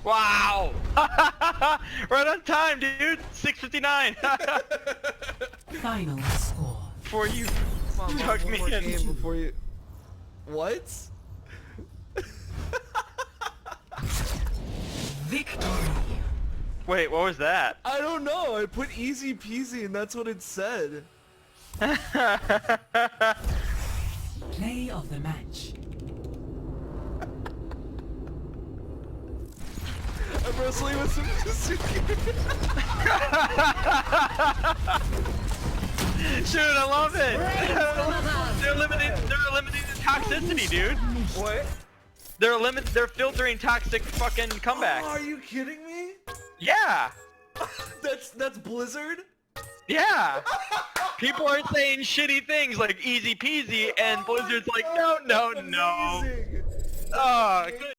Wow! Right on time, dude. 6:59. Final score. Before you Come on, tucked one me more in. game before you. What? Victory. Wait, what was that? I don't know. I put easy peasy and that's what it said. Play of the match. I'm wrestling with some Suzuki. Dude, I love it. They're eliminating toxicity, dude. What? They're filtering toxic fucking comebacks. Oh, are you kidding me? Yeah. That's Blizzard? Yeah. People are saying shitty things like easy peasy, and Blizzard's like, no, no, no. Amazing. Oh, good.